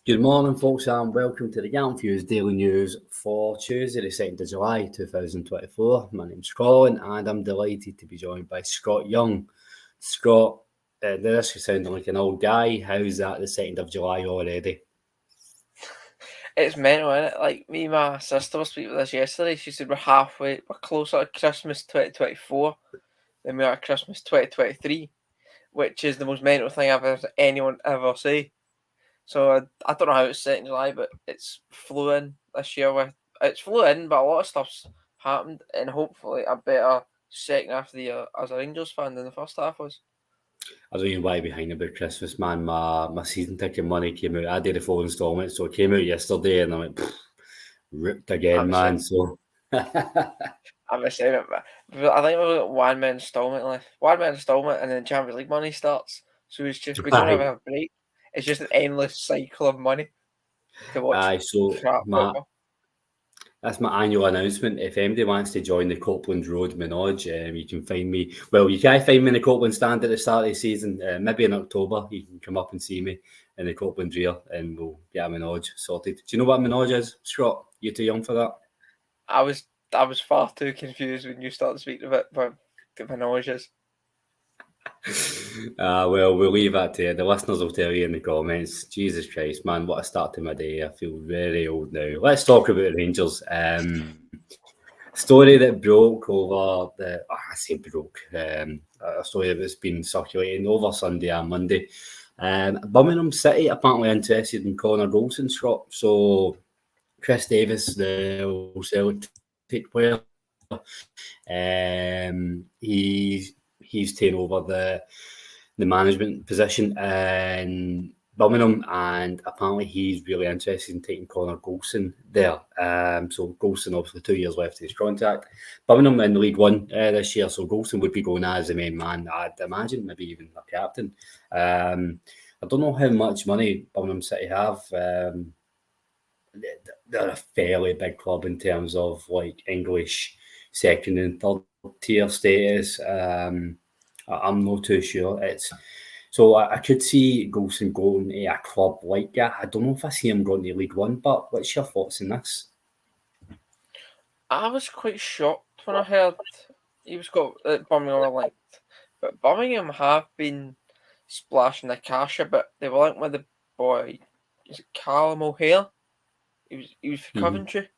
Good morning, folks, and welcome to the Gallant Views Daily News for Tuesday, the 2nd of July 2024. My name's Colin, and I'm delighted to be joined by Scott Young. Scott, this is sounding like an old guy. How's that, the 2nd of July already? It's mental, isn't it? Like, me and my sister were speaking about this yesterday. She said we're closer to Christmas 2024 than we are to Christmas 2023, which is the most mental thing I've heard anyone ever say. So I don't know how it's set in July, but it's flew in this year. It's flew in, but a lot of stuff's happened, and hopefully a better second half of the year as a Rangers fan than the first half was. I don't even why behind about Christmas, man. My season ticket money came out. I did a full instalment, so it came out yesterday, and I went, ripped again, I'm man. saying, So. I'm saying it, but I think we've got one man instalment left. One man instalment, and then Champions League money starts. So we don't have a break. It's just an endless cycle of money to watch So crap football. that's my annual announcement. If anybody wants to join the Copeland Road Menage, you can find me. Well, you can't find me in the Copeland stand at the start of the season. Maybe in October, you can come up and see me in the Copeland rear, and we'll get a Menage sorted. Do you know what a Menage is, Scott? You too young for that? I was far too confused when you started speaking about the Menages. Well, we'll leave that to you. The listeners will tell you in the comments. Jesus Christ, man, what a start to my day. I feel very old now. Let's talk about the Rangers. Story that broke over I say broke. A story that's been circulating over Sunday and Monday. Birmingham City apparently interested in Connor Goldson, Scott. So Chris Davis, the Celtic player, he's taken over the management position in Birmingham, and apparently he's really interested in taking Connor Goldson there. So Goldson obviously 2 years left of his contract. Birmingham in League One this year, so Goldson would be going as the main man, I'd imagine, maybe even a captain. I don't know how much money Birmingham City have. They're a fairly big club in terms of like English second and third tier status. I'm not too sure. So I could see Goldson going to a club like that. I don't know if I see him going to League One, but what's your thoughts on this? I was quite shocked when I heard he was got Birmingham were linked, but Birmingham have been splashing the cash a bit. They were linked with the boy, is it Callum O'Hare? He was for Coventry.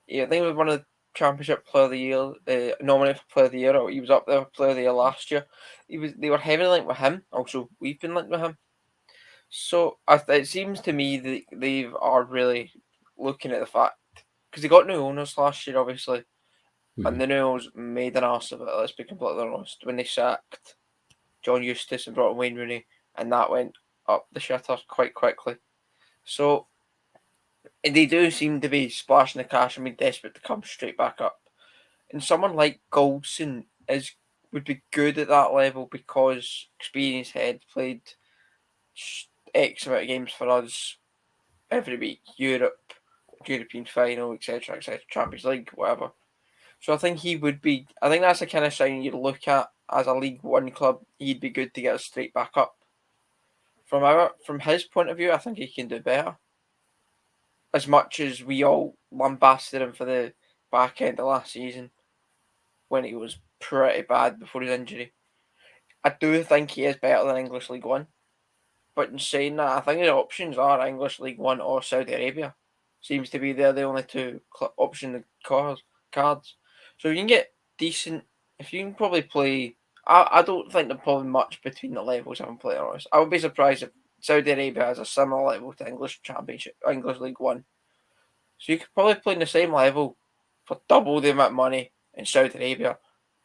Yeah, I think he was one of the Championship Player of the Year, nominated for Player of the Year. Or he was up there for Player of the Year last year. They were heavily linked with him. Also, we've been linked with him. So it seems to me that they are really looking at the fact because they got new owners last year, obviously, and the new owners made an arse of it. Let's be completely honest. When they sacked John Eustace and brought in Wayne Rooney, and that went up the shitter quite quickly. So they do seem to be splashing the cash and being desperate to come straight back up. And someone like Goldson would be good at that level because experienced head played X amount of games for us every week, European final, etc., Champions League, whatever. So I think he would be. I think that's the kind of sign you'd look at as a League One club. He'd be good to get us straight back up. From his point of view, I think he can do better. As much as we all lambasted him for the back end of last season, when he was pretty bad before his injury, I do think he is better than English League One. But in saying that, I think the options are English League One or Saudi Arabia. Seems to be they're the only two option cards. So you can get decent. If you can probably play, I don't think there's probably much between the levels. I'm completely honest. I would be surprised if Saudi Arabia has a similar level to English Championship, English League One. So you could probably play in the same level for double the amount of money in Saudi Arabia.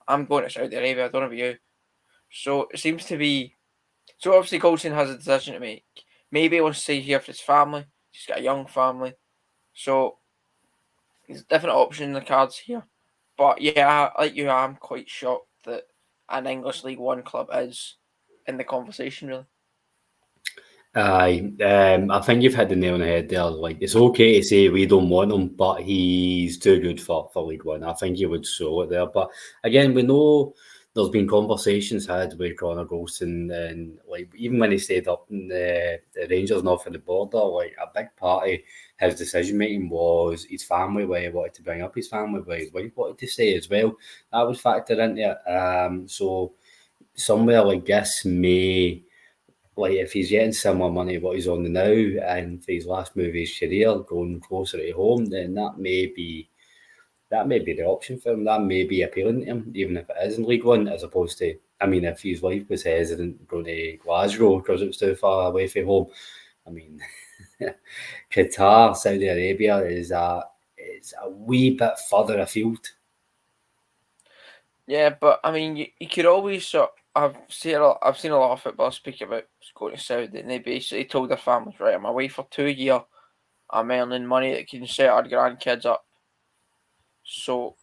I'm going to Saudi Arabia. I don't know about you. So it seems to be. So obviously Goldson has a decision to make. Maybe he wants to stay here for his family. He's got a young family. So there's a different option in the cards here. But yeah, like you, I'm quite shocked that an English League One club is in the conversation, really. Aye, I think you've hit the nail on the head there. Like, it's okay to say we don't want him, but he's too good for League One. I think you would show it there. But again, we know there's been conversations had with Connor Goldson, and like even when he stayed up in the Rangers north of the border, like a big part of his decision making was his family, where he wanted to bring up his family, where his wife wanted to stay as well. That would factor into it. So somewhere like this may, like if he's getting similar money what he's on now, and for his last move of his career going closer to home, then that may be the option for him. That may be appealing to him, even if it is in League One, as opposed to, I mean, if his wife was hesitant going to Glasgow because it was too far away from home. I mean, Qatar, Saudi Arabia is a wee bit further afield. Yeah, but I mean, you could always I've seen a lot of footballers speak about going to Saudi, and they basically told their families, right, I'm away for 2 years, I'm earning money that can set our grandkids up. So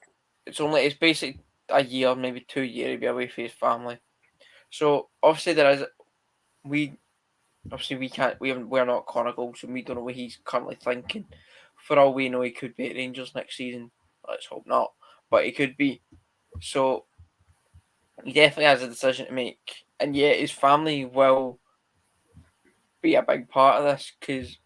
it's basically a year, maybe 2 years to be away from his family. So obviously we we're not Connor Goldson, we don't know what he's currently thinking. For all we know, he could be at Rangers next season. Let's hope not, but he could be. So he definitely has a decision to make, and yeah, his family will be a big part of this because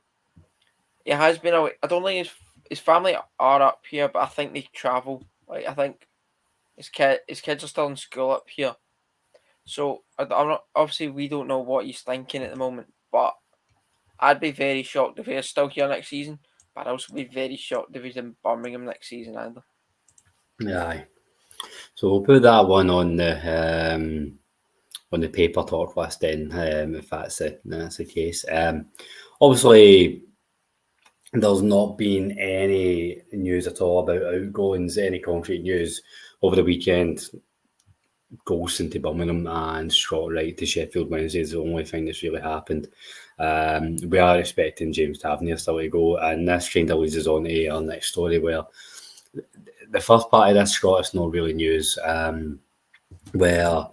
it has been a. I don't think his family are up here, but I think they travel. Like I think his kids are still in school up here, so I'm not. Obviously, we don't know what he's thinking at the moment, but I'd be very shocked if he's still here next season. But I'd also be very shocked if he's in Birmingham next season either. Aye. So we'll put that one on the paper talk list then, if that's the case. Obviously, there's not been any news at all about outgoings, any concrete news over the weekend. Goldson to Birmingham and Scott Wright to Sheffield Wednesday is the only thing that's really happened. We are expecting James Tavernier still to go, and this kind of leads us on to our next story, where the first part of this, Scott, is not really news, where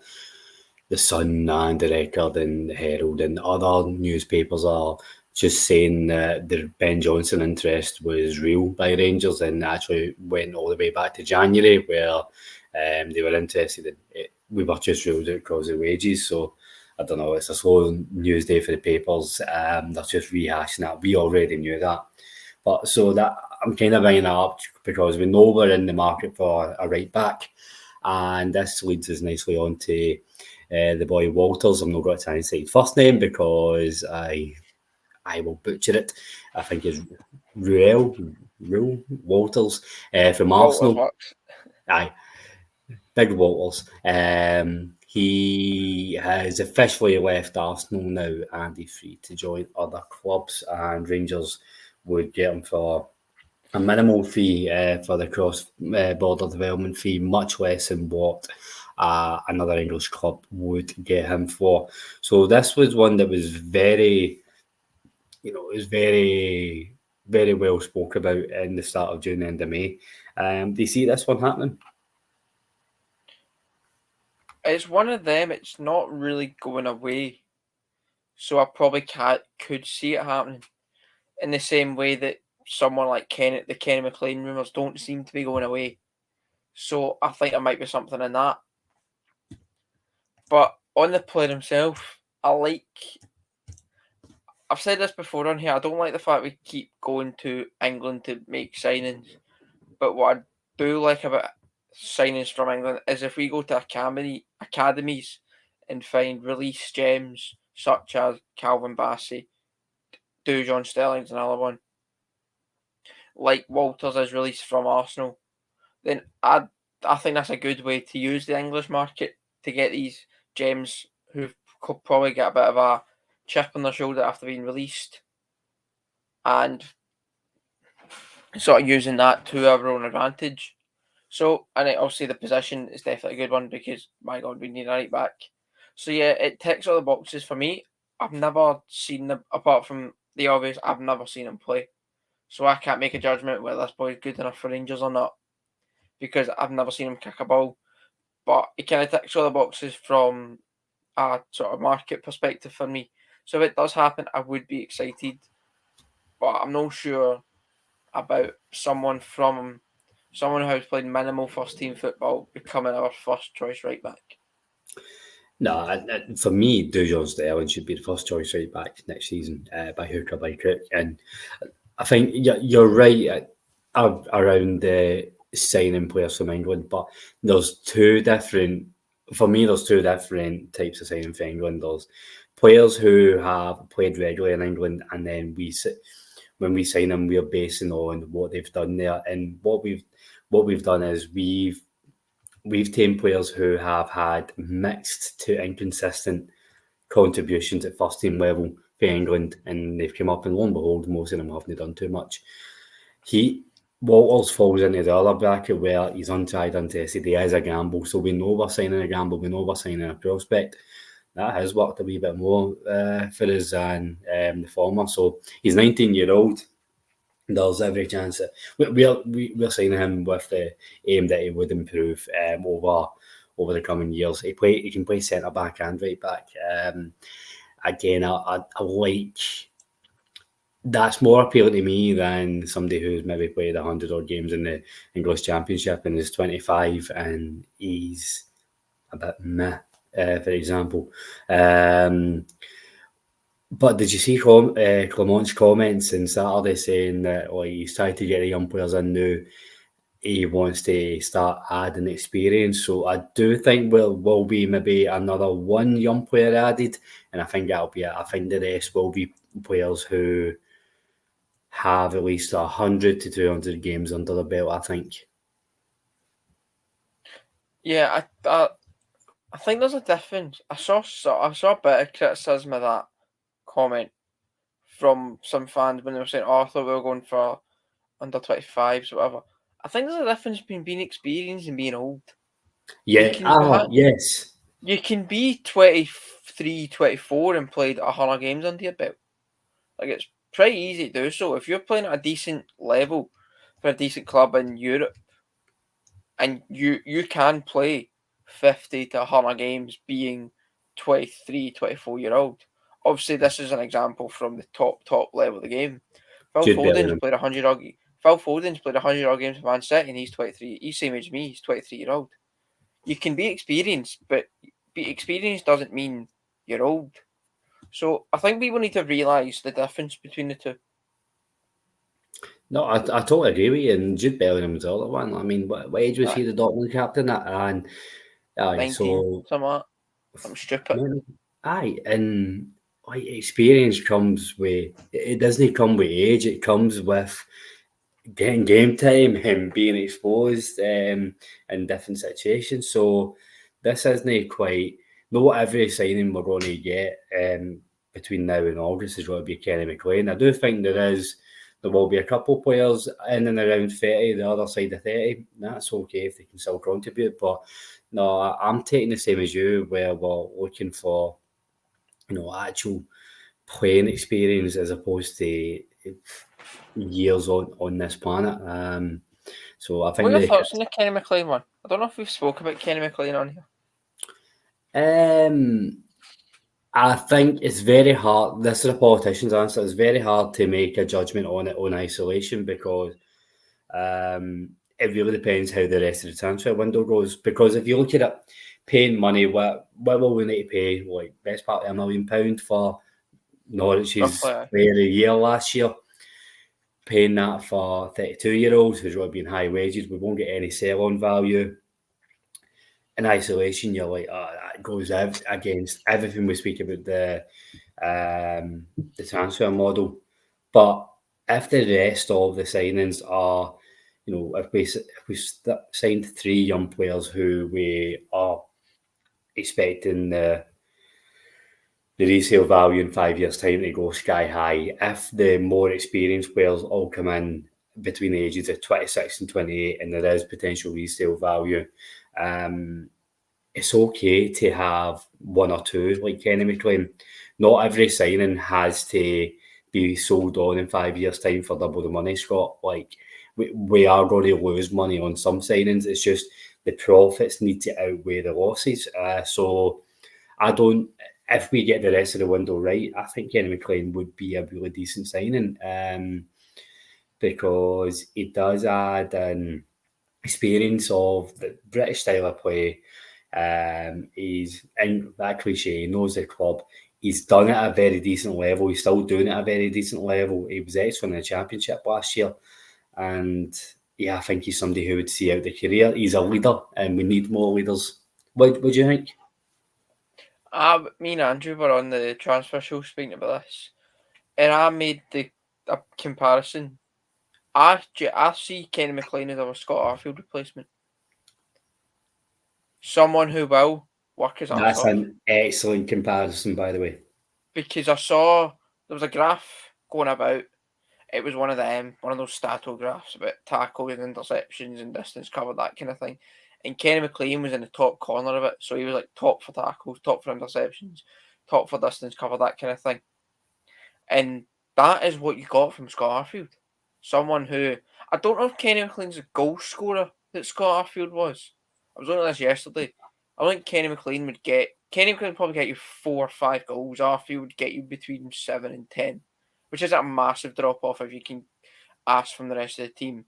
the Sun and the Record and the Herald and other newspapers are just saying that the Ben Johnson interest was real by Rangers and actually went all the way back to January, where they were interested in it. We were just ruled out because of wages. So I don't know, it's a slow news day for the papers. They're just rehashing that. We already knew that. But so that I'm kind of bringing that up because we know we're in the market for a right back. And this leads us nicely on to the boy Walters. I'm not going to try and say his first name because I will butcher it. I think it's Ruel Walters from Arsenal. Aye, big Walters. He has officially left Arsenal now and he's free to join other clubs, and Rangers would get him for a minimal fee for the cross-border development fee, much less than what another English club would get him for. So this was one that was very, it was very, very well spoke about in the start of June, end of May. Do you see this one happening? It's one of them. It's not really going away, so I probably could see it happening in the same way that someone like the Kenny McLean rumours don't seem to be going away. So I think there might be something in that. But on the player himself, I've said this before on here, I don't like the fact we keep going to England to make signings. But what I do like about signings from England is if we go to academies and find release gems such as Calvin Bassey, John Sterling's another one, like Walters is released from Arsenal, then I think that's a good way to use the English market to get these gems who could probably get a bit of a chip on their shoulder after being released, and sort of using that to our own advantage. So, and obviously the position is definitely a good one because, my God, we need a right back. So yeah, it ticks all the boxes for me. I've never seen them, apart from the obvious, I've never seen him play. So I can't make a judgment whether this boy is good enough for Rangers or not because I've never seen him kick a ball. But it kind of ticks all the boxes from a sort of market perspective for me. So if it does happen, I would be excited. But I'm not sure about someone who has played minimal first team football becoming our first choice right back. No, for me, Dujon Sterling should be the first choice right back next season, by hook or by crook. And I think you're right around the signing players from England, but there's two different. For me, there's two different types of signing for England. There's players who have played regularly in England, and then when we sign them, we're basing on what they've done there. And what we've done is we've taken players who have had mixed to inconsistent contributions at first team level for England, and they've come up, and lo and behold, most of them haven't done too much. Walters falls into the other bracket where he's untried, untested. He is a gamble, so we know we're signing a gamble. We know we're signing a prospect. That has worked a wee bit more for us than the former. So he's 19-year-old. There's every chance that we're signing him with the aim that he would improve over the coming years. He can play centre back and right back. Again, I like. That's more appealing to me than somebody who's maybe played 100 odd games in the English Championship and is 25 and he's a bit meh, for example. But did you see Clement's comments on Saturday saying that he's trying to get the young players in now? He wants to start adding experience. So I do think will be maybe another one young player added, and I think that'll be it. I think the rest will be players who have at least 100 to 200 games under the belt, I think. Yeah, I think there's a difference. I saw a bit of criticism of that comment from some fans when they were saying, "Oh, I thought we were going for under 25s, whatever." I think there's a difference between being experienced and being old. Yeah. Yes. You can be 23, 24 and played 100 games under your belt. Like, it's pretty easy to do so. If you're playing at a decent level for a decent club in Europe, and you can play 50 to 100 games being 23, 24-year-old. Obviously, this is an example from the top level of the game. Phil Foden's played 100 odd games for Man City, and he's 23. He's same age as me. He's 23-year-old. You can be experienced, but be experienced doesn't mean you're old. So I think people need to realise the difference between the two. No, I totally agree with you. And Jude Bellingham was the other one. I mean, what age was he, the Dortmund captain? And 19, so something like that. I'm stupid. And experience comes with, it doesn't come with age. It comes with getting game time and being exposed in different situations. So this isn't quite, not every signing we're going to get between now and August is going to be Kenny McLean. I do think there will be a couple of players in and around 30, the other side of 30. That's okay if they can still contribute. But no, I'm taking the same as you, where we're looking for, actual playing experience as opposed to years on this planet. So I think. What are your thoughts on the Kenny McLean one? I don't know if we've spoke about Kenny McLean on here. I think it's very hard. This is a politician's answer. It's very hard to make a judgment on it on isolation because it really depends how the rest of the transfer window goes. Because if you look at it, paying money, what will we need to pay? Like best part of £1 million for Norwich's player of the year last year. Paying that for 32-year-olds who's really been high wages, we won't get any sell-on value. In isolation, you're like, that goes against everything we speak about the transfer model. But if the rest of the signings are, if we signed 3 young players who we are expecting the resale value in 5 years' time to go sky high, if the more experienced players all come in between the ages of 26 and 28 and there is potential resale value, it's okay to have one or two like Kenny McLean. Not every signing has to be sold on in 5 years' time for double the money, Scott. Like, we are going to lose money on some signings. It's just the profits need to outweigh the losses. So if we get the rest of the window right, I think Kenny McLean would be a really decent signing because it does add an experience of the British style of play. He's in that cliche. He knows the club. He's done it at a very decent level. He's still doing it at a very decent level. He was excellent in the Championship last year, and yeah, I think he's somebody who would see out the career. He's a leader, and we need more leaders. What do you think? Me and Andrew were on the transfer show speaking about this, and I made a comparison. I see Kenny McLean as our Scott Arfield replacement. Someone who will work his ass off. That's an excellent comparison, by the way. Because I saw there was a graph going about. It was one of those stato graphs about tackles and interceptions and distance covered, that kind of thing. And Kenny McLean was in the top corner of it. So he was like top for tackles, top for interceptions, top for distance covered, that kind of thing. And that is what you got from Scott Arfield. Someone who, I don't know if Kenny McLean's a goal scorer that Scott Arfield was. I was looking at this yesterday. I think Kenny McLean would probably get you 4 or 5 goals. Arfield would get you between 7 and 10, which is a massive drop off if you can ask from the rest of the team.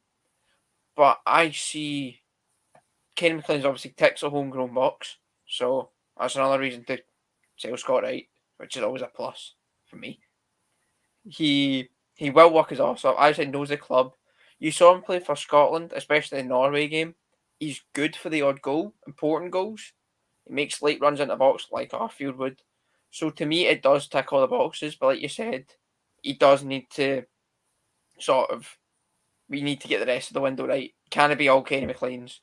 But I see Kenny McLean's obviously ticks a homegrown box, so that's another reason to sell Scott right, which is always a plus for me. He will work his arse off. I said knows the club. You saw him play for Scotland, especially the Norway game. He's good for the odd goal, important goals. He makes late runs into the box like Arfield would. So to me, it does tick all the boxes. But like you said, he does need to we need to get the rest of the window right. Can it be all Kenny McLean's?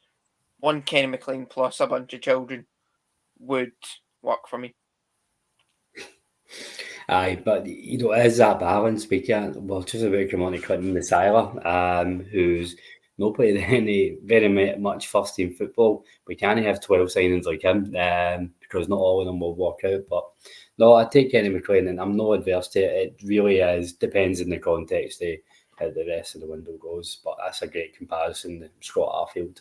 One Kenny McLean plus a bunch of children would work for me. Aye, but it is that balance. We can't. Well, just about come on to Colin Scott, who's not played any very much first team football. We can't have 12 signings like him because not all of them will work out. But no, I take Kenny McLean, and I'm not adverse to it. It really is depends in the context of how the rest of the window goes. But that's a great comparison. Scott Arfield.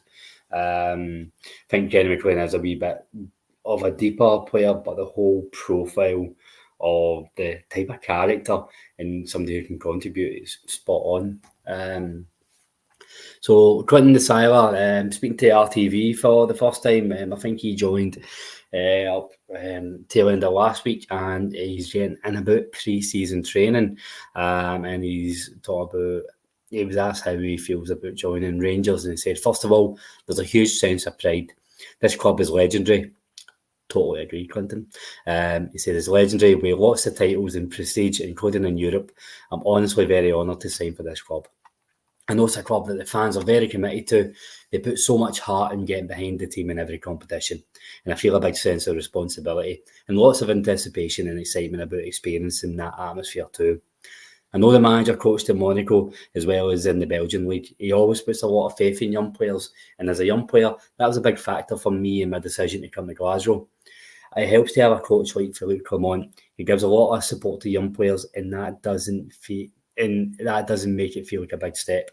I think Kenny McLean is a wee bit of a deeper player, but the whole profile of the type of character and somebody who can contribute is spot on. So Colin Nsiala, speaking to RTV for the first time, I think he joined tail end of last week, and he's getting in about pre-season training, and he's talked about. He was asked how he feels about joining Rangers, and he said, first of all, there's a huge sense of pride. This club is legendary. Totally agree, Clinton. He said it's legendary with lots of titles and prestige, including in Europe. I'm honestly very honoured to sign for this club. I know it's a club that the fans are very committed to. They put so much heart in getting behind the team in every competition. And I feel a big sense of responsibility and lots of anticipation and excitement about experiencing that atmosphere too. I know the manager coached in Monaco as well as in the Belgian league. He always puts a lot of faith in young players. And as a young player, that was a big factor for me in my decision to come to Glasgow. It helps to have a coach like Philippe Clement. He gives a lot of support to young players, and that doesn't make it feel like a big step.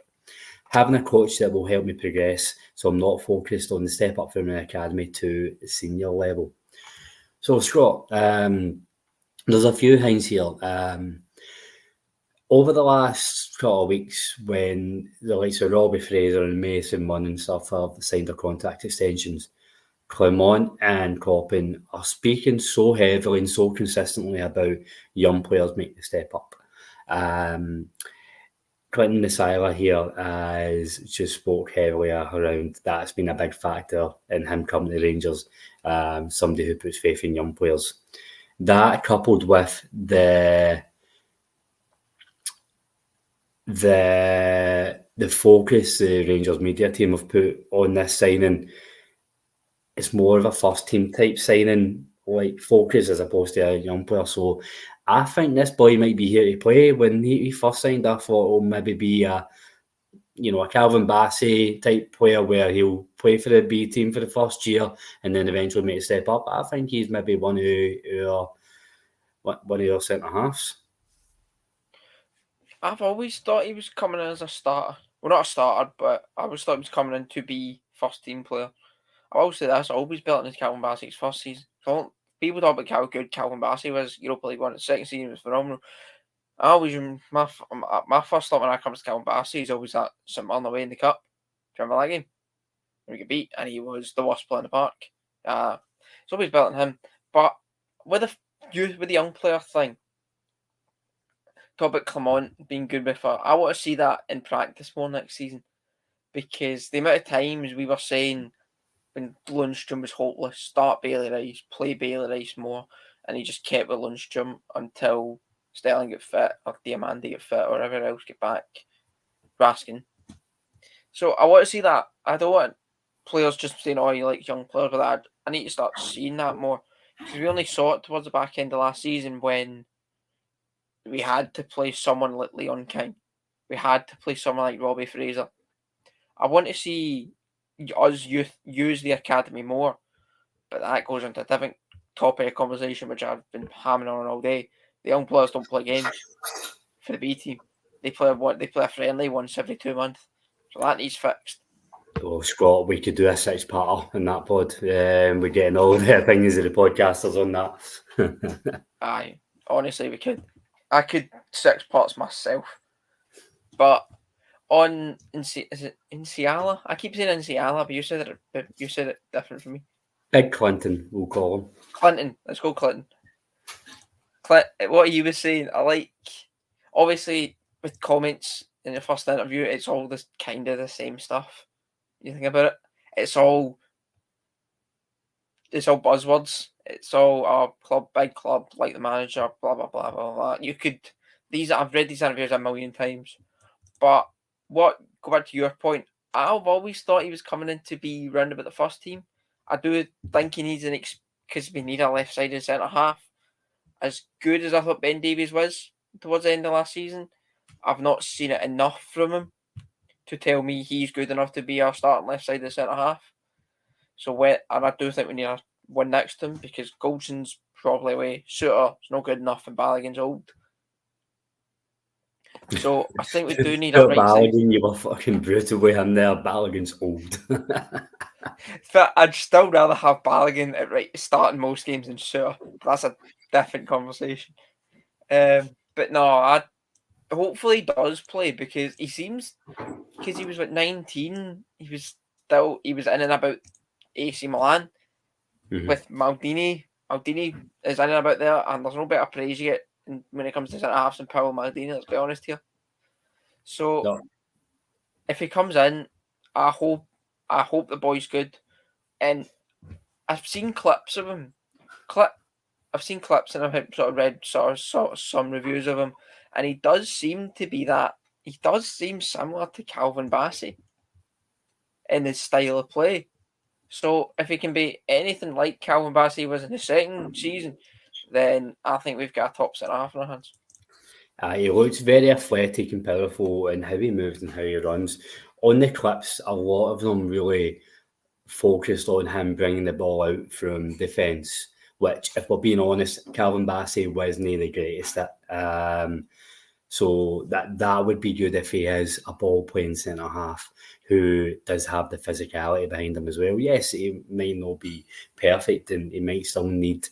Having a coach that will help me progress, so I'm not focused on the step up from the academy to the senior level. So Scott, there's a few things here. Over the last couple of weeks, when the likes of Robbie Fraser and Mason Munn and stuff have signed their contract extensions, Clement and Coppin are speaking so heavily and so consistently about young players making the step up. Clinton Nsiala here has just spoke heavily around that's been a big factor in him coming to Rangers, somebody who puts faith in young players. That coupled with the focus the Rangers media team have put on this signing, it's more of a first team type signing, like focus as opposed to a young player. So I think this boy might be here to play. When he first signed, I thought it'll maybe be a Calvin Bassey type player where he'll play for the B team for the first year and then eventually make a step up. I think he's maybe one of your centre halves. I've always thought he was coming in as a starter. Well, not a starter, but I always thought he was coming in to be first team player. I will say this, I always built into Calvin Bassey's first season. People talk about how good Calvin Bassey was. Europa League 1, his second season was phenomenal. I always, my first thought when I come to Calvin Bassey is always that St Mirren away in the cup. Do you remember that game? We got beat, and he was the worst player in the park. It's always better than him. But with the young player thing, talk about Clement being good with her. I want to see that in practice more next season, because the amount of times we were saying when Lundstrom was hopeless, start Bailey Rice, play Bailey Rice more, and he just kept with Lundstrom until Sterling get fit or Diamandi get fit or whatever else get back. Raskin. So I want to see that. I don't want players just saying, "Oh, you like young players," but I need to start seeing that more, because we only saw it towards the back end of last season when we had to play someone like Leon King. We had to play someone like Robbie Fraser. I want to see us use the academy more, but that goes into a different topic of conversation, which I've been hammering on all day. The young players don't play games for the B team. They play a friendly once every 2 months, so that needs fixed. Oh, Scott, we could do a 6-parter in that pod. We're getting all the opinions of the podcasters on that. Aye, honestly, we could. I could 6 parts myself, but is it Nsiala? I keep saying Nsiala, but you said it different from me. Big Clinton, we'll call him. Clinton. Let's go Clinton. What you were saying, I like, obviously, with comments in the first interview, it's all this kind of the same stuff. You think about it, it's all buzzwords. It's all big club, like the manager, blah blah blah blah blah. I've read these interviews a million times, but go back to your point. I've always thought he was coming in to be round about the first team. I do think he needs because we need a left-sided centre half. As good as I thought Ben Davies was towards the end of last season, I've not seen it enough from him to tell me he's good enough to be our starting left-sided centre half. And I do think we need one next to him, because Goldson's probably away. Suter is not good enough, and Balogun's old. So I think we do need a right side. Balogun, you were fucking brutal with him there. Balogun's old. But I'd still rather have Balogun at starting most games than Suter. That's a different conversation. But no, hopefully he does play, because he was 19. He was in and about AC Milan with Maldini. Maldini is in and about there, and there's no better praise you get when it comes to centre halves than Paolo Maldini. Let's be honest here. So if he comes in, I hope the boy's good. And I've seen clips of him. I've seen clips, and I've sort of read some reviews of him, and he does seem to be that. He does seem similar to Calvin Bassey in his style of play. So if he can be anything like Calvin Bassey was in the second season, then I think we've got a top centre half in our hands. He looks very athletic and powerful in how he moves and how he runs. On the clips, a lot of them really focused on him bringing the ball out from defence, which, if we're being honest, Calvin Bassey wasn't the greatest at. So that would be good if he is a ball-playing centre-half who does have the physicality behind him as well. Yes, he might not be perfect, and he might still need,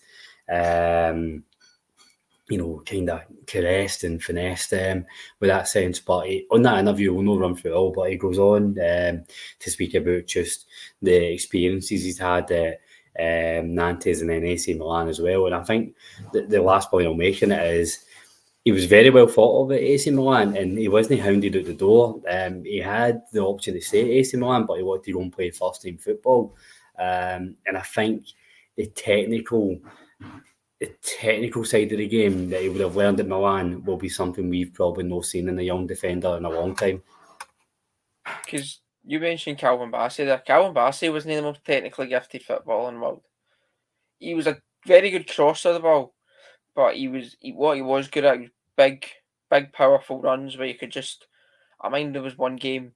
kind of caressed and finessed with that sense. But on that interview, we'll not run through it all, but he goes on to speak about just the experiences he's had at Nantes and then AC Milan as well. And I think the last point I'll make in it is, he was very well thought of at AC Milan, and he wasn't hounded out the door. He had the option to stay at AC Milan, but he wanted to go and play first-team football. And I think the technical side of the game that he would have learned at Milan will be something we've probably not seen in a young defender in a long time. Because you mentioned Calvin Bassey there. Calvin Bassey wasn't the most technically gifted footballer in the world. He was a very good crosser of the ball, but what he was good at was big, powerful runs where you could just. I mind there was one game,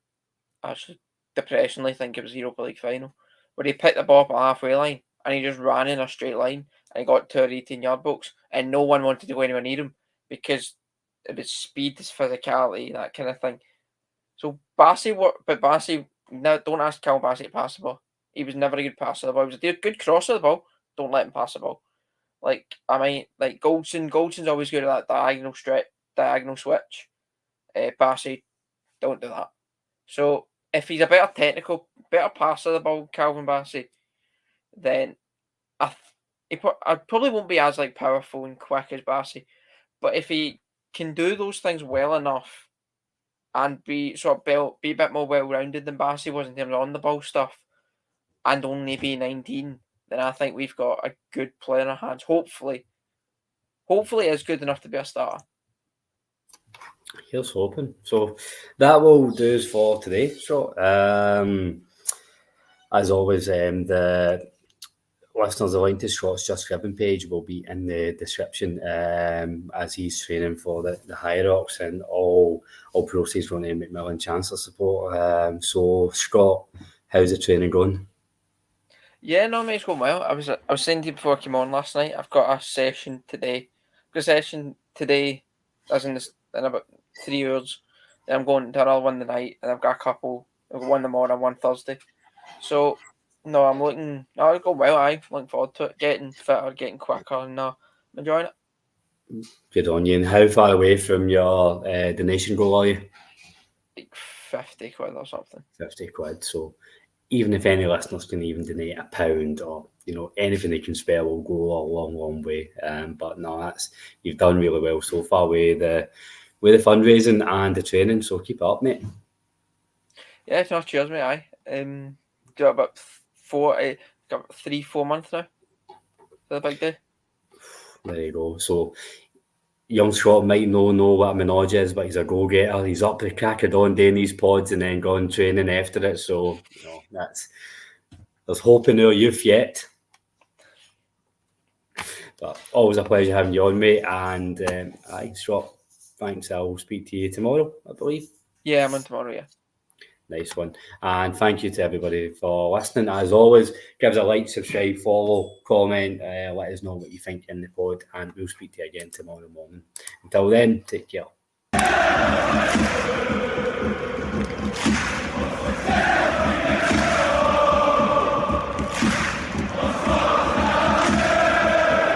I should depressingly think it was the Europa League final, where he picked the ball up at halfway line and he just ran in a straight line and he got to our 18-yard box, and no one wanted to go anywhere near him because of his speed, his physicality, that kind of thing. So Bassey, no, don't ask Calvin Bassey to pass the ball. He was never a good passer of the ball. He was a good crosser of the ball. Don't let him pass the ball. Like Goldson's always good at that diagonal switch. Bassey, don't do that. So if he's a better passer of the ball, Calvin Bassey, then I probably won't be as like powerful and quick as Bassey, but if he can do those things well enough and be a bit more well rounded than Bassey was in terms of on the ball stuff, and only be 19, then I think we've got a good player in our hands. Hopefully it's good enough to be a starter. Here's hoping. So that will do us for today. So as always, the listeners, the link to Scott's Just Ribbon page will be in the description as he's training for the Hierarchs, and all proceeds from the Macmillan Chancellor support. So Scott, how's the training going? Yeah, no, mate, it's going well. I was saying to you before I came on last night, I've got a session today. As in about 3 hours. Then I'm going to another one tonight, and I've got a couple. I've got one in the morning, one Thursday. So, no, it's going well. I'm looking forward to it. Getting fitter, getting quicker, and I'm enjoying it. Good on you. And how far away from your donation goal are you? Like 50 quid or something. 50 quid. So even if any listeners can even donate £1 or anything they can spare will go a long way. But no, you've done really well so far with the fundraising and the training. So keep it up, mate. Yeah, no, cheers, mate. Aye. Do it about 3-4 months now for the big day. There you go. So young Scott might know what a Minaj is, but he's a go-getter. He's up to the crack of dawn doing these pods and then going training after it. So there's hope in our youth yet. But always a pleasure having you on, mate. And Scott, thanks. I'll speak to you tomorrow, I believe. Yeah, I'm on tomorrow, yeah. Nice one. And thank you to everybody for listening. As always, give us a like, subscribe, follow, comment, let us know what you think in the pod, and we'll speak to you again tomorrow morning. Until then, take care.